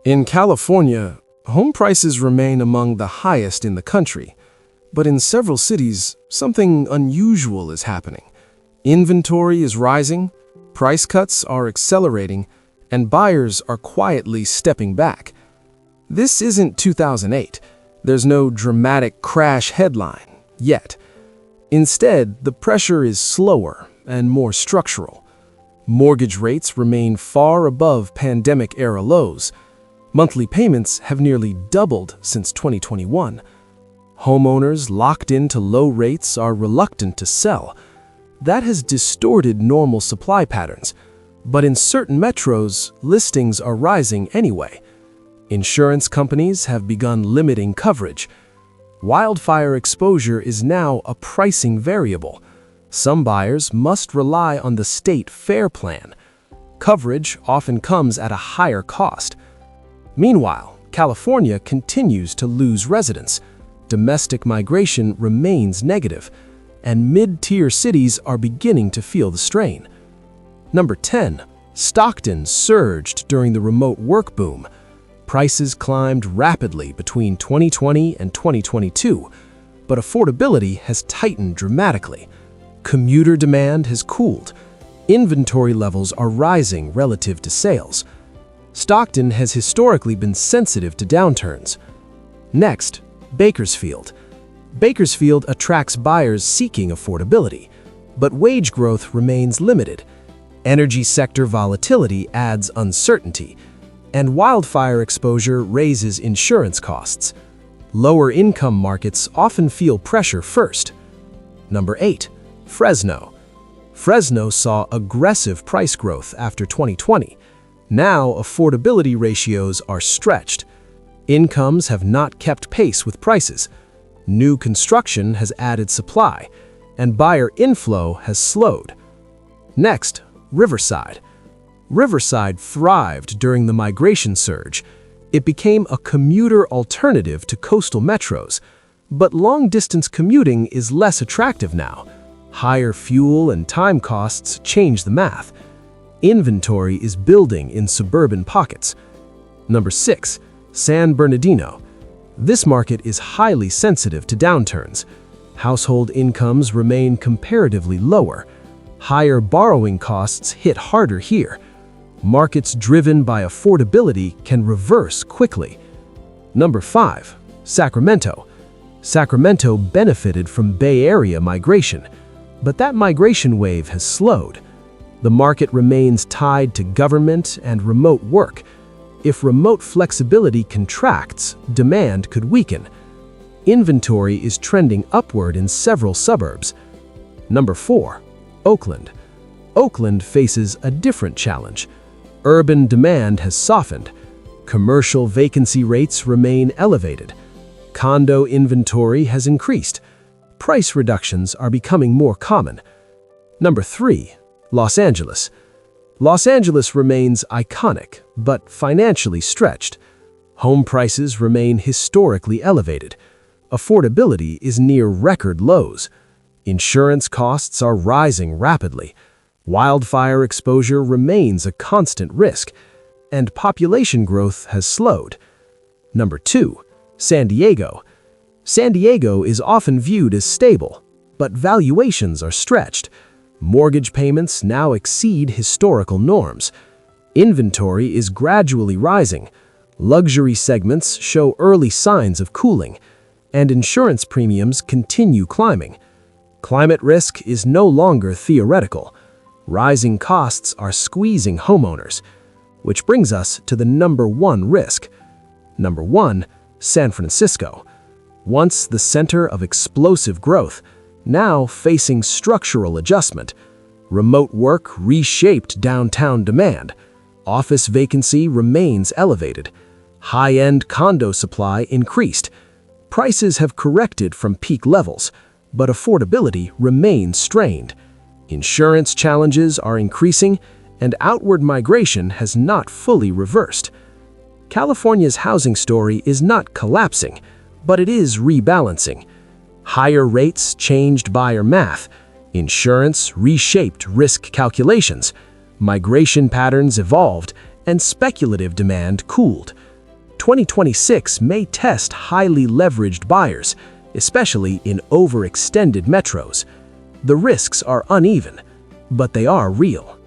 In California, home prices remain among the highest in the country, but in several cities, something unusual is happening. Inventory is rising, price cuts are accelerating, and buyers are quietly stepping back. This isn't 2008. There's no dramatic crash headline yet. Instead, the pressure is slower and more structural. Mortgage rates remain far above pandemic-era lows. Monthly payments have nearly doubled since 2021. Homeowners locked into low rates are reluctant to sell. That has distorted normal supply patterns, but in certain metros, listings are rising anyway. Insurance companies have begun limiting coverage. Wildfire exposure is now a pricing variable. Some buyers must rely on the state FAIR plan. Coverage often comes at a higher cost. Meanwhile, California continues to lose residents. Domestic migration remains negative, and mid-tier cities are beginning to feel the strain. Number 10. Stockton surged during the remote work boom. Prices climbed rapidly between 2020 and 2022, but affordability has tightened dramatically. Commuter demand has cooled. Inventory levels are rising relative to sales. Stockton has historically been sensitive to downturns. Next, Bakersfield. Bakersfield attracts buyers seeking affordability, but wage growth remains limited. Energy sector volatility adds uncertainty, and wildfire exposure raises insurance costs. Lower income markets often feel pressure first. Number 8. Fresno. Fresno saw aggressive price growth after 2020. Now, affordability ratios are stretched. Incomes have not kept pace with prices. New construction has added supply, and buyer inflow has slowed. Next, Riverside. Riverside thrived during the migration surge. It became a commuter alternative to coastal metros, but long-distance commuting is less attractive now. Higher fuel and time costs change the math. Inventory is building in suburban pockets. Number 6. San Bernardino. This market is highly sensitive to downturns. Household incomes remain comparatively lower. Higher borrowing costs hit harder here. Markets driven by affordability can reverse quickly. Number 5. Sacramento. Sacramento benefited from Bay Area migration, but that migration wave has slowed. The market remains tied to government and remote work. If remote flexibility contracts, demand could weaken. Inventory is trending upward in several suburbs. Number 4. Oakland. Oakland faces a different challenge. Urban demand has softened. Commercial vacancy rates remain elevated. Condo inventory has increased. Price reductions are becoming more common. Number 3. Los Angeles. Los Angeles remains iconic, but financially stretched. Home prices remain historically elevated. Affordability is near record lows. Insurance costs are rising rapidly. Wildfire exposure remains a constant risk, and population growth has slowed. Number 2. San Diego. San Diego is often viewed as stable, but valuations are stretched. Mortgage payments now exceed historical norms. Inventory is gradually rising. Luxury segments show early signs of cooling, and insurance premiums continue climbing. Climate risk is no longer theoretical. Rising costs are squeezing homeowners, which brings us to the number 1 risk. Number 1. San Francisco. Once the center of explosive growth, now facing structural adjustment. Remote work reshaped downtown demand. Office vacancy remains elevated. High-end condo supply increased. Prices have corrected from peak levels, but affordability remains strained. Insurance challenges are increasing, and outward migration has not fully reversed. California's housing story is not collapsing, but it is rebalancing. Higher rates changed buyer math. Insurance reshaped risk calculations. Migration patterns evolved, and speculative demand cooled. 2026 may test highly leveraged buyers, especially in overextended metros. The risks are uneven, but they are real.